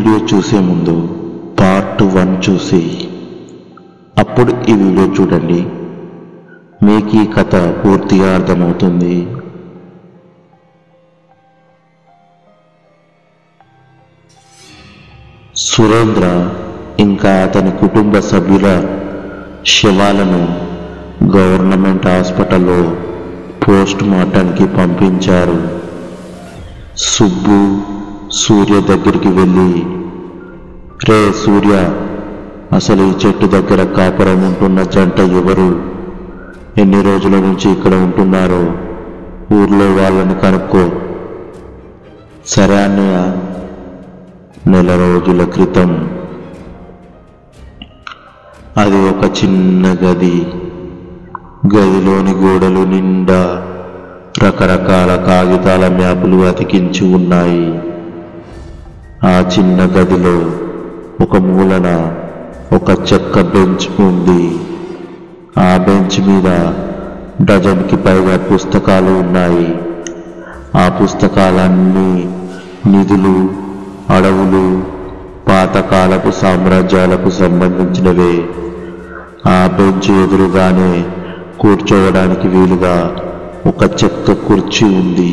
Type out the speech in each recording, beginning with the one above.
Video చూసే ముందు part 1 చూసి అప్పుడు ఈ వీడియో చూడండి. మీకు ఈ కథ పూర్తిగా అర్థమవుతుంది. సురేంద్ర ఇంకా అతని కుటుంబ సభ్యుల శవాలను గవర్నమెంట్ హాస్పిటల్లో పోస్ట్ మార్టానికి పంపించారు. సుబ్బు సూర్య దగ్గరికి వెళ్ళి, రే సూర్య, అసలు ఈ చెట్టు దగ్గర కాపురం ఉంటున్న జంట ఎవరు? ఎన్ని రోజుల నుంచి ఇక్కడ ఉంటున్నారో ఊర్లో వాళ్ళని కనుక్కో. సరే అన్నయ్య. నెల రోజుల క్రితం అది ఒక చిన్న గది. గదిలోని గోడలు నిండా రకరకాల కాగితాల మ్యాపులు అతికించి ఉన్నాయి. ఆ చిన్న గదిలో ఒక మూలన ఒక చెక్క బెంచ్ ఉంది. ఆ బెంచ్ మీద డజన్కి పైగా పుస్తకాలు ఉన్నాయి. ఆ పుస్తకాలన్నీ నిధులు, అడవులు, పాతకాలపు సామ్రాజ్యాలకు సంబంధించినవే. ఆ బెంచ్ ఎదురుగానే కూర్చోవడానికి వీలుగా ఒక చెక్క కుర్చీ ఉంది.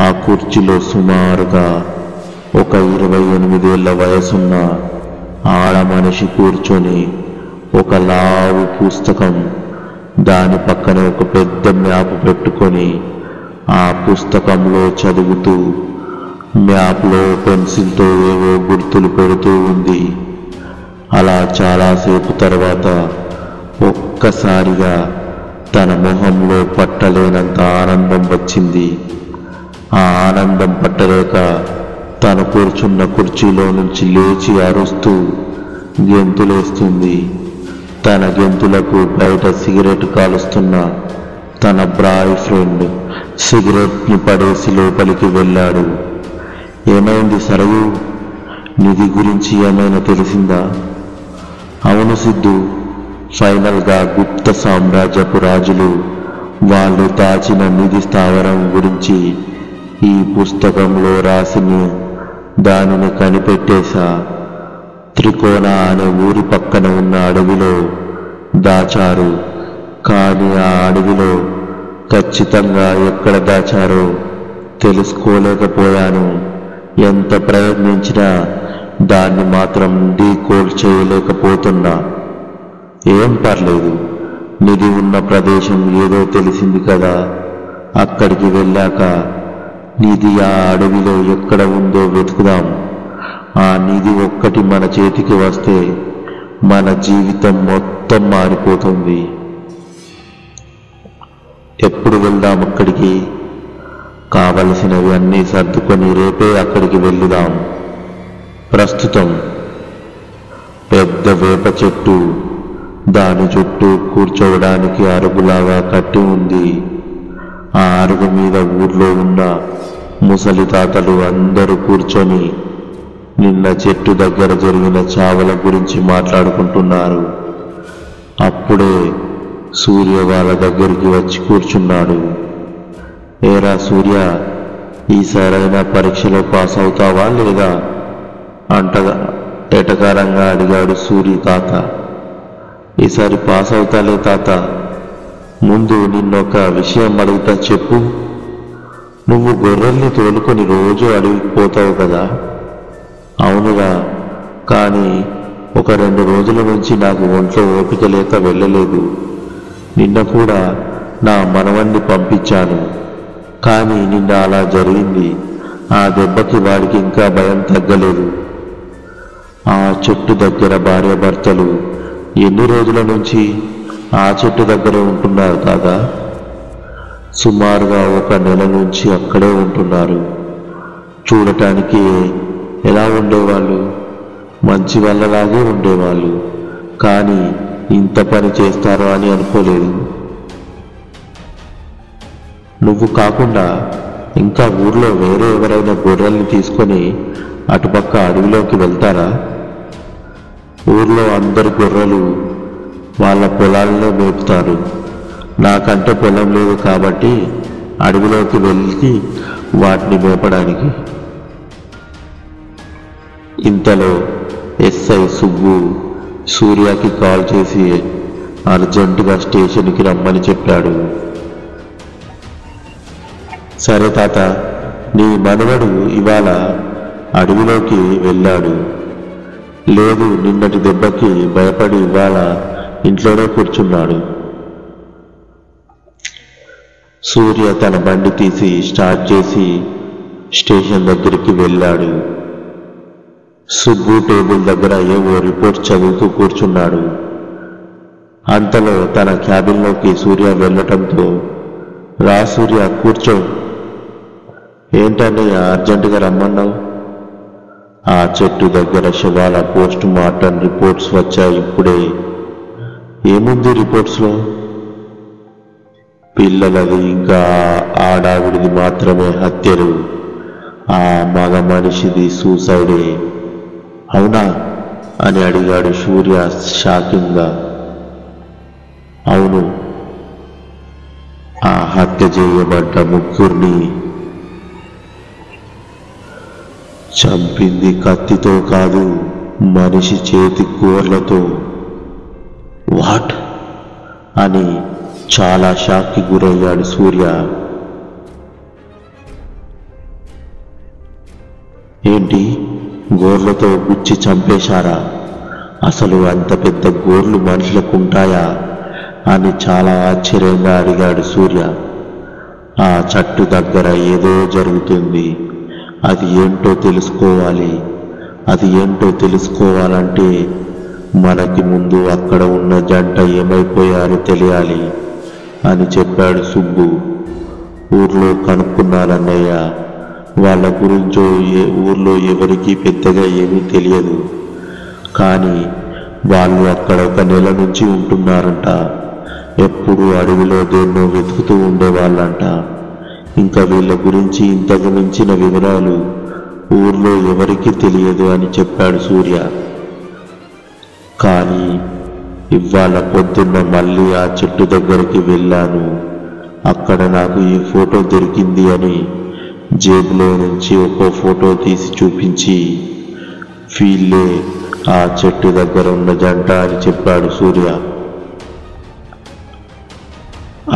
ఆ కుర్చీలో సుమారుగా ఒక 28 ఏళ్ల వయసున్న ఆడ మనిషి కూర్చొని ఒక లావు పుస్తకం, దాని పక్కన ఒక పెద్ద మ్యాప్ పెట్టుకొని ఆ పుస్తకంలో చదువుతూ మ్యాప్లో పెన్సిల్తో ఏవో గుర్తులు పెడుతూ ఉంది. అలా చాలాసేపు తర్వాత ఒక్కసారిగా తన మొహంలో పట్టలేనంత ఆనందం వచ్చింది. ఆ ఆనందం పట్టలేక తను కూర్చున్న కుర్చీలో నుంచి లేచి అరుస్తూ గెంతులేస్తుంది. తన గెంతులకు బయట సిగరెట్ కాలుస్తున్న తన బాయ్ ఫ్రెండ్ సిగరెట్ని పడేసి లోపలికి వెళ్ళాడు. ఏమైంది సరయు? నిధి గురించి ఏమైనా తెలిసిందా? అవును సిద్ధు, ఫైనల్గా గుప్త సామ్రాజ్యపు రాజులు వాళ్ళు దాచిన నిధి స్థావరం గురించి ఈ పుస్తకంలో రాసిన దానిని కనిపెట్టేశా. త్రికోణ అనే ఊరి పక్కన ఉన్న అడవిలో దాచారు. కానీ ఆ అడవిలో ఖచ్చితంగా ఎక్కడ దాచారో తెలుసుకోలేకపోయాను. ఎంత ప్రయత్నించినా దాన్ని మాత్రం డీకోడ్ చేయలేకపోతున్నా. ఏం పర్లేదు, నిధి ఉన్న ప్రదేశం ఏదో తెలిసింది కదా. అక్కడికి వెళ్ళాక నిధి ఆ అడవిలో ఎక్కడ ఉందో వెతుకుదాం. ఆ నిధి ఒక్కటి మన చేతికి వస్తే మన జీవితం మొత్తం మారిపోతుంది. ఎప్పుడు వెళ్దాం అక్కడికి? కావలసినవి అన్నీ సర్దుకొని రేపే అక్కడికి వెళ్దాం. ప్రస్తుతం పెద్ద వేప చెట్టు, దాని చుట్టూ కూర్చోవడానికి అరుగులాగా కట్టి ఉంది. ఆ అరుగు మీద ఊర్లో ఉన్న ముసలి తాతలు అందరూ కూర్చొని నిన్న చెట్టు దగ్గర జరిగిన చావల గురించి మాట్లాడుకుంటున్నారు. అప్పుడే సూర్య వాళ్ళ దగ్గరికి వచ్చి కూర్చున్నాడు. ఏరా సూర్య, ఈసారైనా పరీక్షలో పాస్ అవుతావా లేదా ఎటకారంగా అడిగాడు సూరి తాత. ఈసారి పాస్ అవుతాలే తాత. ముందు నిన్నొక విషయం అడుగుతా, చెప్పు. నువ్వు గొర్రెల్ని తోలుకొని రోజు అడవికి పోతావు కదా? అవునుగా, కానీ ఒక 2 రోజుల నుంచి నాకు ఒంట్లో ఓపిక లేక వెళ్ళలేదు. నిన్న కూడా నా మనవణ్ణి పంపించాను, కానీ నిన్న అలా జరిగింది. ఆ దెబ్బకి వాడికి ఇంకా భయం తగ్గలేదు. ఆ చెట్టు దగ్గర భార్యాభర్తలు ఎన్ని రోజుల నుంచి ఆ చెట్టు దగ్గరే ఉంటున్నారు కాదా? సుమారుగా 1 నెల నుంచి అక్కడే ఉంటున్నారు. చూడటానికి ఎలా ఉండేవాళ్ళు? మంచి వాళ్ళలాగే ఉండేవాళ్ళు, కానీ ఇంత పని చేస్తారో అని అనుకోలేదు. నువ్వు కాకుండా ఇంకా ఊర్లో వేరే ఎవరైనా గొర్రెల్ని తీసుకొని అటుపక్క అడవిలోకి వెళ్తారా? ఊర్లో అందరు గొర్రెలు వాళ్ళ పొలాల్లో మేపుతారు. నాకంటే పొలం లేదు కాబట్టి అడవిలోకి వెళ్ళి వాటిని మేపడానికి. ఇంతలో ఎస్ఐ సుబ్బు సూర్యకి కాల్ చేసి అర్జెంటుగా స్టేషన్కి రమ్మని చెప్పాడు. సరే తాత, నీ మనవడు ఇవాళ అడవిలోకి వెళ్ళాడు. లేదు, నిన్నటి దెబ్బకి భయపడి ఇవాళ ఇంట్లోనే కూర్చున్నాడు. సూర్య తన బండి తీసి స్టార్ట్ చేసి స్టేషన్ దగ్గరికి వెళ్ళాడు. సుబ్బు టేబుల్ దగ్గర ఏవో రిపోర్ట్స్ చదువుతూ కూర్చున్నాడు. అంతలో తన క్యాబిన్లోకి సూర్య వెళ్ళటంతో, రా సూర్య, కూర్చో. ఏంటని అర్జెంటుగా రమ్మన్నావు? ఆ చెట్టు దగ్గర శవాల పోస్ట్ మార్టం రిపోర్ట్స్ వచ్చాయి ఇప్పుడే. ఏముంది రిపోర్ట్స్లో? పిల్లలది ఇంకా ఆడావిడిది మాత్రమే హత్యలు. ఆ మగ మనిషిది సూసైడే. అవునా అని అడిగాడు సూర్య షాకింగ్గా. అవును, ఆ హత్య చేయబడ్డ ముగ్గురిని చంపింది కత్తితో కాదు, మనిషి చేతి గోర్లతో. వాట్ అని చాలా షాక్కి గురయ్యాడు సూర్య. ఏంటి, గోర్లతో గుచ్చి చంపేశారా? అసలు అంత పెద్ద గోర్లు మనుషులకు ఉంటాయా అని చాలా ఆశ్చర్యంగా అడిగాడు సూర్య. ఆ చెట్టు దగ్గర ఏదో జరుగుతుంది. అది ఏంటో తెలుసుకోవాలి. అది ఏంటో తెలుసుకోవాలంటే మనకి ముందు అక్కడ ఉన్న జంట ఏమైపోయారో తెలియాలి అని చెప్పాడు సుబ్బు. ఊర్లో కనుక్కున్నారన్నయ్య. వాళ్ళ గురించో ఊర్లో ఎవరికీ పెద్దగా ఏమీ తెలియదు. కానీ వాళ్ళు అక్కడ 1 నెల నుంచి ఉంటున్నారంట. ఎప్పుడు అడవిలో దేన్నో వెతుకుతూ ఉండేవాళ్ళంట. ఇంకా వీళ్ళ గురించి ఇంతకు మించిన వివరాలు ఊర్లో ఎవరికీ తెలియదు అని చెప్పాడు సూర్య. కానీ ఇవాళ పొద్దున్న మళ్ళీ ఆ చెట్టు దగ్గరికి వెళ్ళాను. అక్కడ నాకు ఈ ఫోటో దొరికింది అని జేబులో నుంచి ఒక ఫోటో తీసి చూపించి, వీళ్ళే ఆ చెట్టు దగ్గర ఉన్న జంట అని చెప్పాడు సూర్య.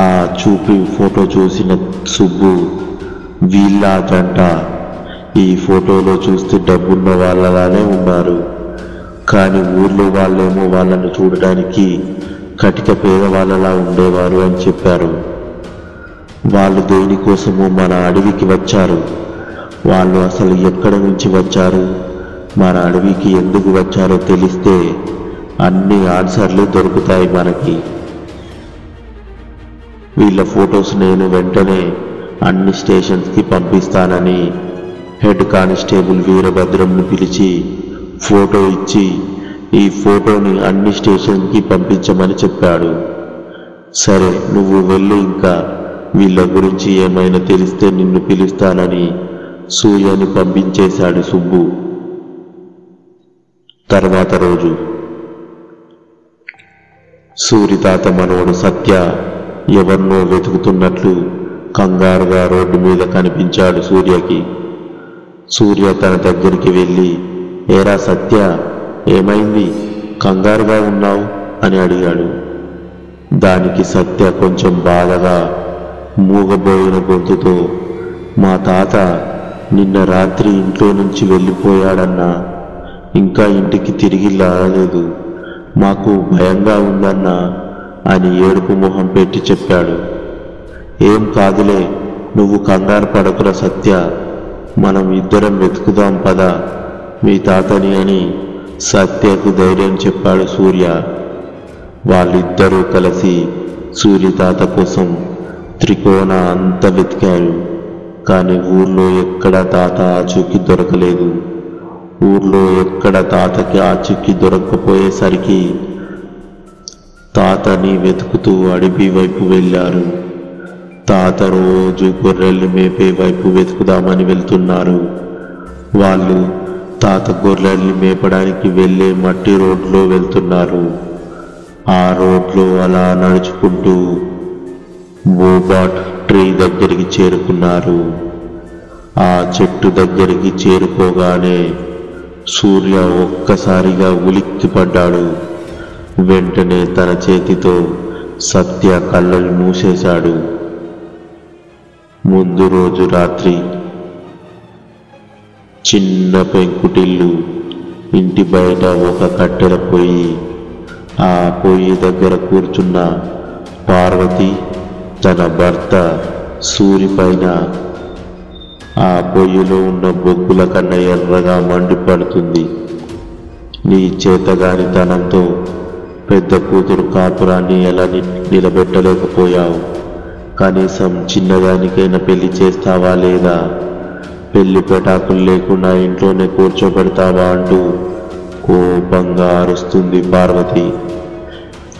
ఆ ఫోటో చూసిన సుబ్బు, వీళ్ళ జంట, ఈ ఫోటోలో చూస్తే డబ్బున్న వాళ్ళలానే ఉన్నారు. కానీ ఊర్లో వాళ్ళేమో వాళ్ళను చూడడానికి కటిక పేదవాళ్ళలా ఉండేవారు అని చెప్పారు. వాళ్ళు దేనికోసమో మన అడవికి వచ్చారు. వాళ్ళు అసలు ఎక్కడి నుంచి వచ్చారు, మన అడవికి ఎందుకు వచ్చారో తెలిస్తే అన్ని ఆన్సర్లు దొరుకుతాయి మనకి. వీళ్ళ ఫొటోస్ నేను వెంటనే అన్ని స్టేషన్స్కి పంపిస్తానని హెడ్ కానిస్టేబుల్ వీరభద్రంను పిలిచి ఫోటో ఇచ్చి ఈ ఫోటోని అన్ని స్టేషన్కి పంపించమని చెప్పాడు. సరే, నువ్వు వెళ్ళు, ఇంకా వీళ్ళ గురించి ఏమైనా తెలిస్తే నిన్ను పిలుస్తానని సూర్యని పంపించేశాడు సుబ్బు. తర్వాత రోజు సూరితాత మనవడు సత్య ఎవరినో వెతుకుతున్నట్లు కంగారుగా రోడ్డు మీద కనిపించాడు సూర్యకి. సూర్య తన దగ్గరికి వెళ్ళి, ఏరా సత్య, ఏమైంది, కంగారుగా ఉన్నావు అని అడిగాడు. దానికి సత్య కొంచెం బాధగా మూగబోయిన గొంతుతో, మా తాత నిన్న రాత్రి ఇంట్లో నుంచి వెళ్ళిపోయాడన్నా, ఇంకా ఇంటికి తిరిగి రాలేదు, మాకు భయంగా ఉందన్నా అని ఏడుపు మొహం పెట్టి చెప్పాడు. ఏం కాదులే, నువ్వు కంగారు పడకురా సత్య, మనం ఇద్దరం వెతుకుదాం పదా మీ తాతని అని సత్యకు ధైర్యం చెప్పాడు సూర్య. వాళ్ళిద్దరూ కలిసి సూర్య తాత కోసం త్రికోణ అంతా వెతికారు. కానీ ఊర్లో ఎక్కడ తాత ఆచూకీ దొరకలేదు. ఊర్లో ఎక్కడ తాతకి ఆచూకీ దొరక్కపోయేసరికి తాతని వెతుకుతూ అడవి వైపు వెళ్ళారు. తాత రోజు గొర్రెల్ని మేపే వైపు వెతుకుదామని వెళ్తున్నారు. వాళ్ళు తాత గొర్రెల్ని మేపడానికి వెళ్ళే మట్టి రోడ్లో వెళ్తున్నారు. ఆ రోడ్లో అలా నడుచుకుంటూ బోబాట్ ట్రీ దగ్గరికి చేరుకున్నారు. ఆ చెట్టు దగ్గరికి చేరుకోగానే సూర్య ఒక్కసారిగా ఉలిక్కిపడ్డాడు. వెంటనే తన చేతితో సత్య కళ్ళను మూసేశాడు. ముందు రోజు రాత్రి చిన్న పెంకుటిల్లు, ఇంటి బయట ఒక కట్టెల పొయ్యి. ఆ పొయ్యి దగ్గర కూర్చున్న పార్వతి తన భర్త సూరి పైన ఆ పొయ్యిలో ఉన్న బొగ్గుల కన్నా ఎర్రగా మండిపడుతుంది. నీ చేతగానితనంతో పెద్ద కూతురు కాపురాన్ని ఎలా నిలబెట్టలేకపోయావు? కనీసం చిన్నదానికైనా పెళ్లి చేస్తావా లేదా? పెళ్లి పెటాకులు లేకుండా ఇంట్లోనే కూర్చోబెడతావా అంటూ కోపంగా అరుస్తుంది పార్వతి.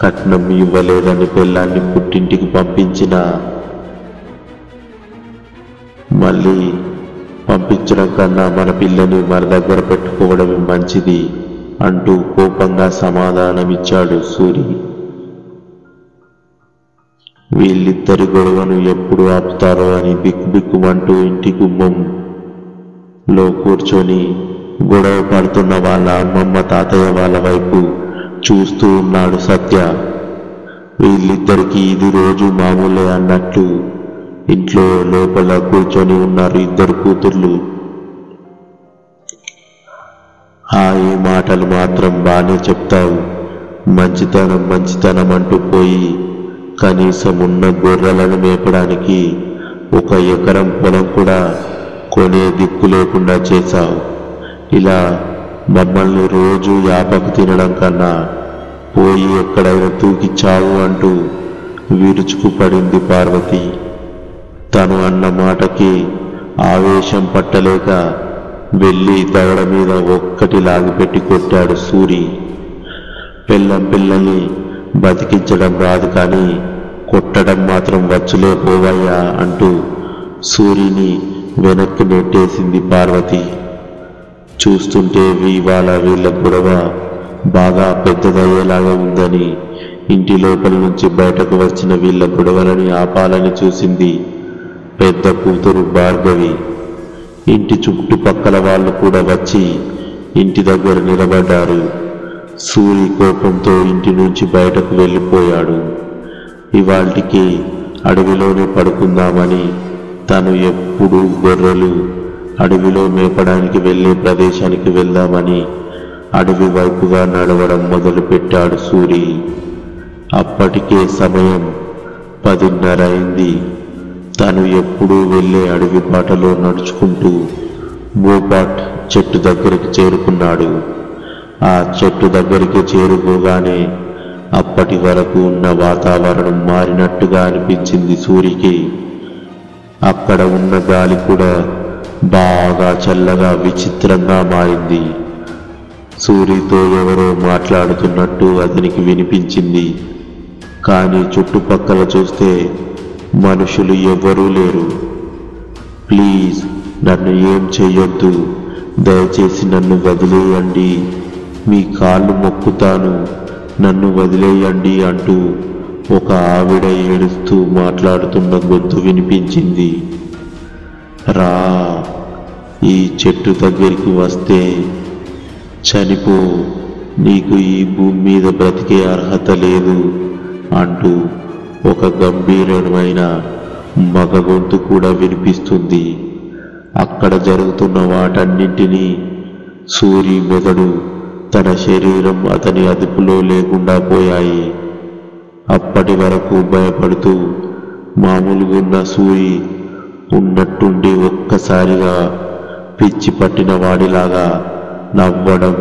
కట్నం ఇవ్వలేదని పెళ్ళాన్ని పుట్టింటికి పంపించిన మళ్ళీ పంపించడం కన్నా మన పిల్లని మన దగ్గర పెట్టుకోవడమే మంచిది అంటూ కోపంగా సమాధానమిచ్చాడు సూరి. వీళ్ళిద్దరి గొడవను ఎప్పుడు ఆపుతారో అని బిక్కుబిక్కుమంటూ ఇంటి గుమ్మంలో కూర్చొని గొడవ పడుతున్న వాళ్ళ అమ్మమ్మ తాతయ్య వాళ్ళ వైపు చూస్తూ ఉన్నాడు సత్య. వీళ్ళిద్దరికీ ఇది రోజు మామూలే అన్నట్లు ఇంట్లో లోపల కూర్చొని ఉన్నారు ఇద్దరు కూతుర్లు. ఈ మాటలు మాత్రం బానే చెప్తావు, మంచితనం మంచితనం అంటూ పోయి కనీసం ఉన్న గొర్రెలను మేపడానికి 1 ఎకరం పొలం కూడా కొనే దిక్కు లేకుండా చేశావు. ఇలా మమ్మల్ని రోజు యాపకు తినడం కన్నా పోయి ఎక్కడైనా తూకి చావు అంటూ విరుచుకుపడింది పార్వతి. తను అన్న మాటకి ఆవేశం పట్టలేక వెళ్ళి దవడ మీద ఒక్కటి లాగిపెట్టి కొట్టాడు సూరి. పిల్లల్ని బతికించడం రాదు కానీ కొట్టడం మాత్రం వచ్చులే పోవయ్యా అంటూ సూరిని వెనక్కి నెట్టేసింది పార్వతి. చూస్తుంటే ఇవాళ వీళ్ళ గొడవ బాగా పెద్దదయ్యేలాగా ఉందని ఇంటి లోపల నుంచి బయటకు వచ్చిన వీళ్ళ గొడవలని ఆపాలని చూసింది పెద్ద కూతురు భార్గవి. ఇంటి చుట్టుపక్కల వాళ్ళు కూడా వచ్చి ఇంటి దగ్గర నిలబడ్డారు. సూరి కోపంతో ఇంటి నుంచి బయటకు వెళ్ళిపోయాడు. ఇవాల్టికి అడవిలోనే పడుకుందామని తను ఎప్పుడూ గొర్రెలు అడవిలో మేపడానికి వెళ్ళే ప్రదేశానికి వెళ్దామని అడవి వైపుగా నడవడం మొదలుపెట్టాడు సూరి. అప్పటికే సమయం 10:30 అయింది. తను ఎప్పుడూ వెళ్ళే అడవి బాటలో నడుచుకుంటూ బోపాట్ చెట్టు దగ్గరికి చేరుకున్నాడు. ఆ చెట్టు దగ్గరికి చేరుకోగానే అప్పటి వరకు ఉన్న వాతావరణం మారినట్టుగా అనిపించింది సూరికి. అక్కడ ఉన్న గాలి కూడా బాగా చల్లగా విచిత్రంగా మారింది. సూరితో ఎవరో మాట్లాడుతున్నట్టు అతనికి వినిపించింది. కానీ చుట్టుపక్కల చూస్తే మనుషులు ఎవ్వరూ లేరు. ప్లీజ్ నన్ను ఏం చెయ్యొద్దు, దయచేసి నన్ను వదిలేయండి, మీ కాళ్ళు మొక్కుతాను, నన్ను వదిలేయండి అంటూ ఒక ఆవిడ ఏడుస్తూ మాట్లాడుతున్న గొంతు వినిపించింది. రా, ఈ చెట్టు దగ్గరికి వస్తే చనిపో, నీకు ఈ భూమి మీద బ్రతికే అర్హత లేదు అంటూ ఒక గంభీరమైన మగ గొంతు కూడా వినిపిస్తుంది. అక్కడ జరుగుతున్న వాటన్నింటినీ సూరి మెదడు, తన శరీరం అతని అదుపులో లేకుండా పోయాయి. అప్పటి వరకు భయపడుతూ మామూలుగా ఉన్న సూరి ఉన్నట్టుండి ఒక్కసారిగా పిచ్చి పట్టిన వాడిలాగా నవ్వడం,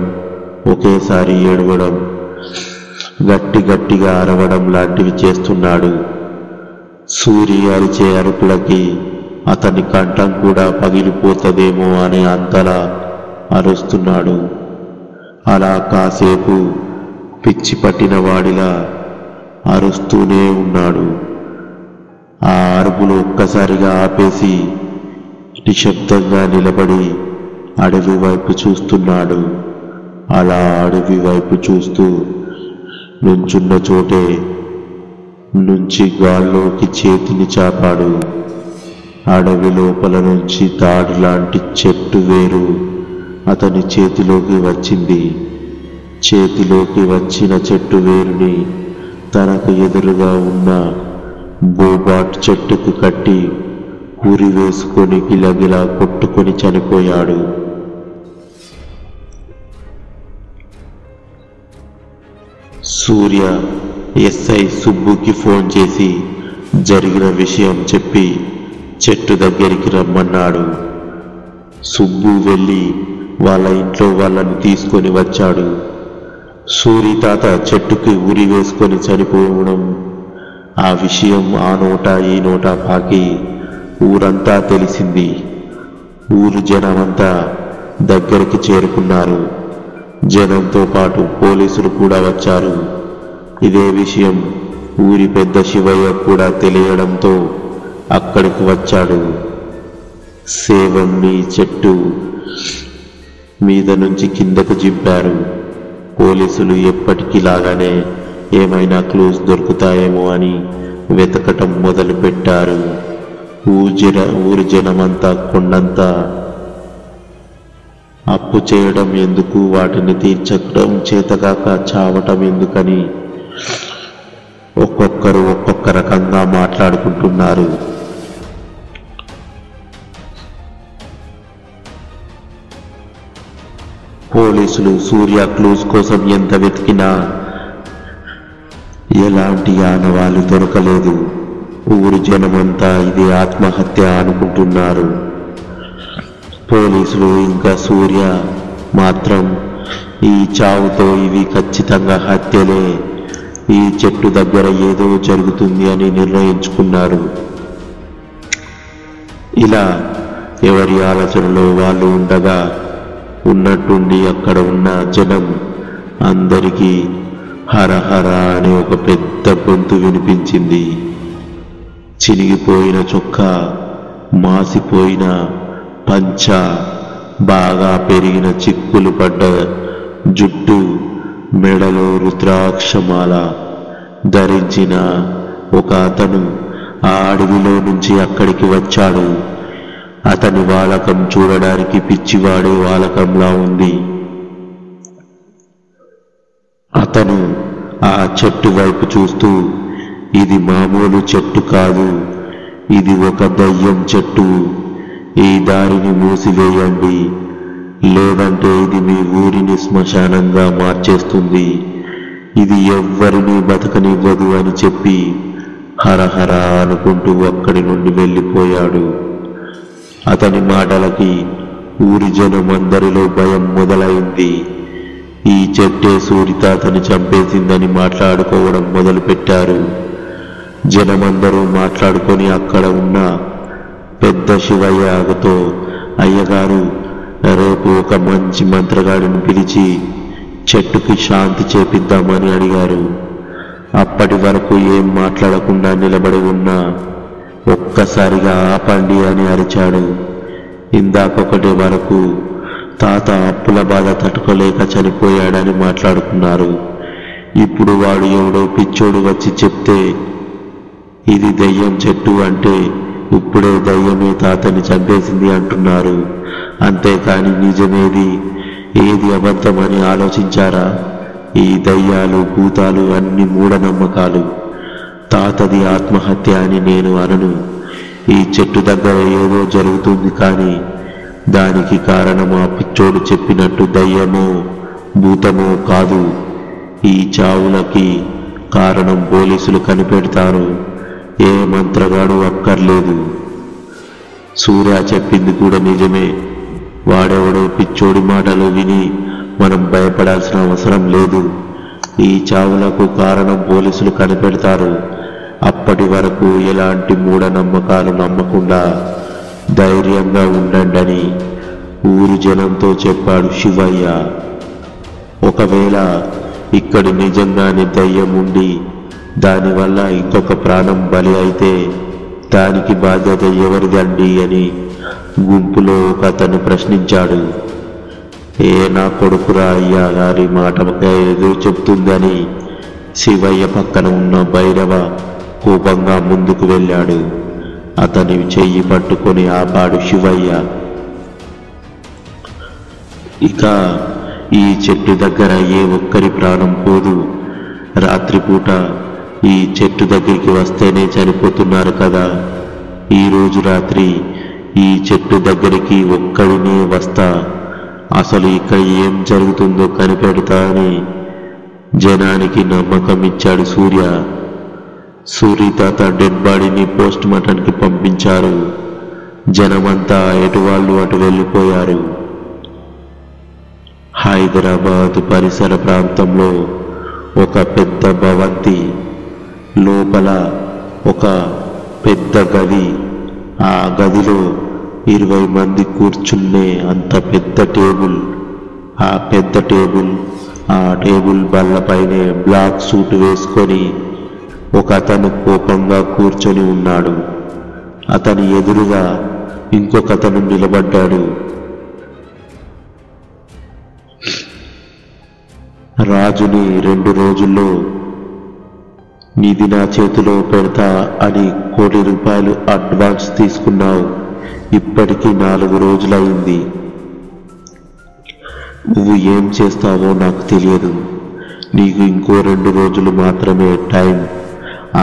ఒకేసారి ఏడవడం, గట్టిగా అరవడం లాంటివి చేస్తున్నాడు. సూరి అరిచే అరుపులకి అతని కంఠం కూడా పగిలిపోతుందేమో అని అంతలా అరుస్తున్నాడు. అలా కాసేపు పిచ్చి పట్టిన వాడిలా అరుస్తూనే ఉన్నాడు. ఆ అరుపులు ఒక్కసారిగా ఆపేసి నిశ్శబ్దంగా నిలబడి అడవి వైపు చూస్తున్నాడు. అలా అడవి వైపు చూస్తూ నుంచున్న చోటే నుంచి గాల్లోకి చేతిని చాపాడు. అడవి లోపల నుంచి తాడు లాంటి చెట్టు వేరు అతని చేతిలోకి వచ్చింది. చేతిలోకి వచ్చిన చెట్టు వేరుని తనకు ఎదురుగా ఉన్న బోబాట్ చెట్టుకు కట్టి ఉరి వేసుకొని గిలగిలా కొట్టుకొని చనిపోయాడు. సూర్య ఎస్ఐ సుబ్బుకి ఫోన్ చేసి జరిగిన విషయం చెప్పి చెట్టు దగ్గరికి రమ్మన్నాడు. సుబ్బు వెళ్ళి వాళ్ళ ఇంట్లో వాళ్ళని తీసుకొని వచ్చాడు. సూరి తాత చెట్టుకి ఉరి వేసుకొని చనిపోవడం ఆ విషయం ఆ నోట ఈ నోట పాకి ఊరంతా తెలిసింది. ఊరు జనమంతా దగ్గరికి చేరుకున్నారు. జనంతో పాటు పోలీసులు కూడా వచ్చారు. ఇదే విషయం ఊరి పెద్ద శివయ్య కూడా తెలియడంతో అక్కడికి వచ్చాడు. సేవన్ని చెట్టు మీద నుంచి కిందకు జింపారు. పోలీసులు ఎప్పటికీలాగానే ఏమైనా క్లూస్ దొరుకుతాయేమో అని వెతకటం మొదలు పెట్టారు. ఊరి జనమంతా కొండంతా అప్పు చేయడం ఎందుకు, వాటిని తీర్చడం చేతగాక చావటం ఎందుకని ఒక్కొక్కరు ఒక్కొక్క రకంగా మాట్లాడుకుంటున్నారు. పోలీసులు సూర్య క్లూస్ కోసం ఎంత వెతికినా ఎలాంటి ఆనవాళ్ళు దొరకలేదు. ఊరు జనమంతా ఇది ఆత్మహత్య అనుకుంటున్నారు. పోలీసులు ఇంకా సూర్య మాత్రం ఈ చావుతో ఇవి ఖచ్చితంగా హత్యలే, ఈ చెట్టు దగ్గర ఏదో జరుగుతుంది అని నిర్ణయించుకున్నారు. ఇలా ఎవరి ఆలోచనలో వాళ్ళు ఉండగా ఉన్నట్టుండి అక్కడ ఉన్న జనం అందరికీ హరహర అనే ఒక పెద్ద గొంతు వినిపించింది. చినిగిపోయిన చొక్కా, మాసిపోయిన పంచ, బాగా పెరిగిన చిక్కులు పడ్డ జుట్టు, మెడలో రుద్రాక్షమాల ధరించిన ఒక అతను ఆ అడవిలో నుంచి అక్కడికి వచ్చాడు. అతని వాలకం చూడడానికి పిచ్చివాడే వాలకంలా ఉంది. అతను ఆ చెట్టు వైపు చూస్తూ, ఇది మామూలు చెట్టు కాదు, ఇది ఒక దయ్యం చెట్టు, ఈ దారిని మూసివేయండి, లేదంటే ఇది మీ ఊరిని శ్మశానంగా మార్చేస్తుంది, ఇది ఎవ్వరినీ బతకనివ్వదు అని చెప్పి హరహర అనుకుంటూ అక్కడి నుండి వెళ్ళిపోయాడు. అతని మాటలకి ఊరి జనం అందరిలో భయం మొదలైంది. ఈ చెట్టే సూరితాతని చంపేసిందని మాట్లాడుకోవడం మొదలుపెట్టారు. జనమందరూ మాట్లాడుకొని అక్కడ ఉన్న పెద్ద శివయ్యతో, అయ్యగారు రేపు ఒక మంచి మంత్రగాడిని పిలిచి చెట్టుకి శాంతి చేపిద్దామని అడిగారు. అప్పటి వరకు ఏం మాట్లాడకుండా నిలబడి ఉన్నా ఒక్కసారిగా ఆపండి అని అరిచాడు. ఇందాకొకటి వరకు తాత అప్పుల బాధ తట్టుకోలేక చనిపోయాడని మాట్లాడుకున్నారు. ఇప్పుడు వాడు ఎవడో పిచ్చోడు వచ్చి చెప్తే ఇది దయ్యం చెట్టు అంటే ఇప్పుడే దయ్యమే తాతని చంపేసింది అంటున్నారు. అంతేకాని నిజమేది ఏది అబద్ధమని ఆలోచించారా? ఈ దయ్యాలు భూతాలు అన్ని మూఢనమ్మకాలు. తాతది ఆత్మహత్య అని నేను అనను. ఈ చెట్టు దగ్గర ఏదో జరుగుతుంది, కానీ దానికి కారణం ఆ పిచ్చోడు చెప్పినట్టు దయ్యమో భూతమో కాదు. ఈ చావులకి కారణం పోలీసులు కనిపెడతారు, ఏ మంత్రగాడు అక్కర్లేదు. సూర్య చెప్పింది కూడా నిజమే. వాడెవడో పిచ్చోడి మాటలు విని మనం భయపడాల్సిన అవసరం లేదు. ఈ చావులకు కారణం పోలీసులు కనిపెడతారు. అప్పటి వరకు ఎలాంటి మూఢనమ్మకాలు నమ్మకుండా ధైర్యంగా ఉండండి ఊరి జనంతో చెప్పాడు శివయ్య. ఒకవేళ ఇక్కడి నిజంగానే దయ్యం ఉండి దానివల్ల ఇంకొక ప్రాణం బలి అయితే దానికి బాధ్యత ఎవరిదండి అని గుంపులో ఒక అతను ప్రశ్నించాడు. నా కొడుకురా అయ్యా గారి మాట ఎదురు చెప్తుందని శివయ్య పక్కన ఉన్న భైరవ కోపంగా ముందుకు వెళ్ళాడు. అతని చెయ్యి పట్టుకొని ఆపాడు శివయ్య. ఇక ఈ చెట్టు దగ్గర ఏ ఒక్కరి ప్రాణం పోదు. రాత్రిపూట ఈ చెట్టు దగ్గరికి వస్తేనే చనిపోతున్నారు కదా. ఈరోజు రాత్రి ఈ చెట్టు దగ్గరికి ఒక్కడినే వస్తా, అసలు ఇక్కడ ఏం జరుగుతుందో కనిపెడతా అని జనానికి నమ్మకం ఇచ్చాడు సూర్య. సూరి తాత డెడ్ బాడీని పోస్ట్ మార్టంకి పంపించారు. జనమంతా ఎటు వాళ్ళు అటు వెళ్ళిపోయారు. హైదరాబాద్ పరిసర ప్రాంతంలో ఒక పెద్ద భవంతి, లోపల ఒక పెద్ద గది, ఆ గదిలో 20 మంది కూర్చునే అంత పెద్ద టేబుల్, ఆ పెద్ద టేబుల్, ఆ టేబుల్ బల్లపైనే బ్లాక్ సూట్ వేసుకొని ఒక అతను కోపంగా కూర్చొని ఉన్నాడు. అతని ఎదురుగా ఇంకొక అతను నిలబడ్డాడు. రాజుని 2 రోజుల్లో నిధి నా చేతిలో పెడతా అని ₹1 కోటి అడ్వాన్స్ తీసుకున్నావు. ఇప్పటికీ 4 రోజులైంది. నువ్వు ఏం చేస్తావో నాకు తెలియదు. నీకు ఇంకో 2 రోజులు మాత్రమే టైం.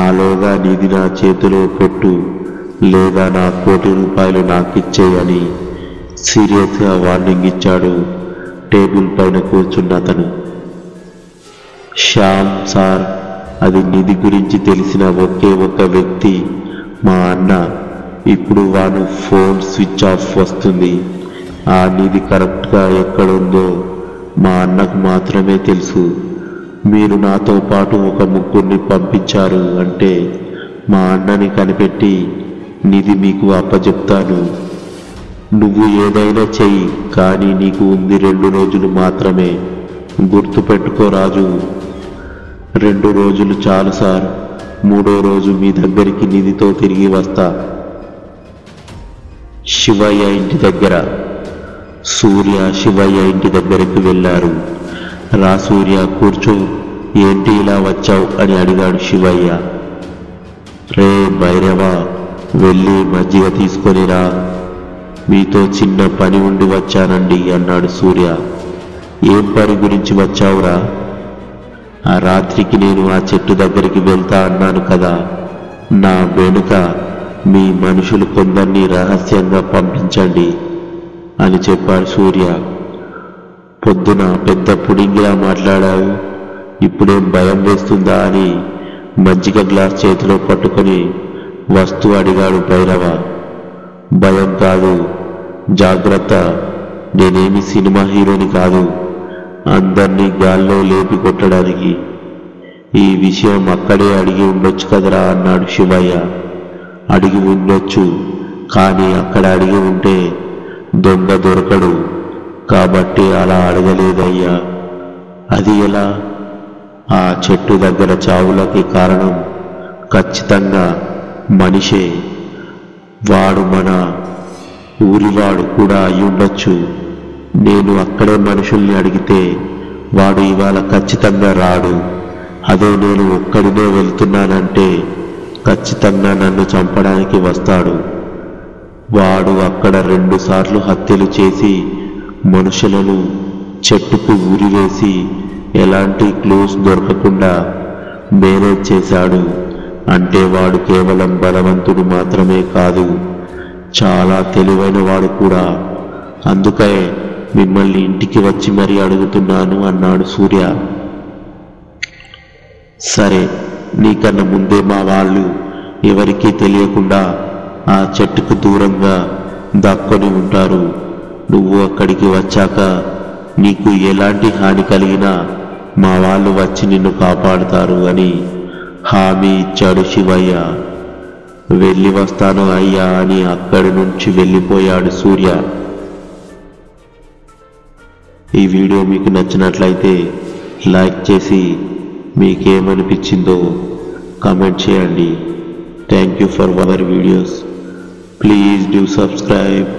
ఆలోగా నిధి నా చేతిలో పెట్టు, లేదా నా ₹1 కోటి నాకిచ్చేయని సీరియస్గా వార్నింగ్ ఇచ్చాడు టేబుల్ పైన కూర్చున్న అతను. శ్యామ్ సార్, అది నిధి గురించి తెలిసిన ఒకే ఒక వ్యక్తి మా అన్న. ఇప్పుడు వాడు ఫోన్ స్విచ్ ఆఫ్ వస్తుంది. ఆ నిధి కరెక్ట్గా ఎక్కడుందో మా అన్నకు మాత్రమే తెలుసు. మీరు నాతో పాటు ఒక 3 పంపించారు అంటే మా అన్నని కనిపెట్టి నిధి మీకు అప్పచెప్తాను. నువ్వు ఏదైనా చెయ్యి, కానీ నీకు ఉంది 2 రోజులు మాత్రమే. గుర్తుపెట్టుకో రాజు. 2 రోజులు చాలు సార్. 3వ రోజు మీ దగ్గరికి నిధితో తిరిగి వస్తా. శివయ్య ఇంటి దగ్గర. సూర్య శివయ్య ఇంటి దగ్గరికి వెళ్ళారు. రా సూర్య, కూర్చో. ఏంటి ఇలా వచ్చావు అని అడిగాడు శివయ్య. రే భైరవ, వెళ్ళి మజ్జిగ తీసుకొని రా. మీతో చిన్న పని ఉండి వచ్చానండి అన్నాడు సూర్య. ఏం పని గురించి వచ్చావురా? ఆ రాత్రికి నేను ఆ చెట్టు దగ్గరికి వెళ్తా అన్నాను కదా, నా వెనుక మీ మనుషులు కొందరిని రహస్యంగా పంపించండి అని చెప్పాడు సూర్య. పొద్దున పెద్ద పుడింగిలా మాట్లాడావు, ఇప్పుడేం భయం వేస్తుందా అని మజ్జిగ గ్లాస్ చేతిలో పట్టుకొని వస్తూ అడిగాడు భైరవ. భయం కాదు, జాగ్రత్త. నేనేమి సినిమా హీరోని కాదు, అందర్నీ గాల్లో లేపి కొట్టడానికి. ఈ విషయం అక్కడే అడిగి ఉండొచ్చు కదరా అన్నాడు శివయ్య. అడిగి ఉండొచ్చు, కానీ అక్కడ అడిగి ఉంటే దొంగ దొరకడు, కాబట్టి అలా అడగలేదయ్యా. అది ఎలా? ఆ చెట్టు దగ్గర చావులకి కారణం ఖచ్చితంగా మనిషే. వాడు మన ఊరివాడు కూడా అయ్యుండొచ్చు. నేను అక్కడే మనుషుల్ని అడిగితే వాడు ఇవాళ ఖచ్చితంగా రాడు. అదే నేను ఒక్కడినే వెళ్తున్నానంటే ఖచ్చితంగా నన్ను చంపడానికి వస్తాడు. వాడు అక్కడ 2 సార్లు హత్యలు చేసి మనుషులను చెట్టుకు ఉరివేసి ఎలాంటి క్లూస్ దొరకకుండా మేనేజ్ చేశాడు. అంటే వాడు కేవలం బలవంతుడు మాత్రమే కాదు, చాలా తెలివైన వాడు కూడా. అందుకే మిమ్మల్ని ఇంటికి వచ్చి మరీ అడుగుతున్నాను అన్నాడు సూర్య. సరే, నీకన్నా ముందే మా వాళ్ళు ఎవరికీ తెలియకుండా ఆ చెట్టుకు దూరంగా దాక్కొని ఉంటారు. నువ్వు అక్కడికి వచ్చాక నీకు ఎలాంటి హాని కలిగినా మా వాళ్ళు వచ్చి నిన్ను కాపాడుతారు అని హామీ ఇచ్చాడు శివయ్య. వెళ్ళి వస్తాను అయ్యా అని అక్కడి నుంచి వెళ్ళిపోయాడు సూర్య. ఈ వీడియో మీకు నచ్చినట్లయితే లైక్ చేసి మీకేమనిపించిందో కామెంట్ చేయండి. Thank you for our videos. Please do subscribe.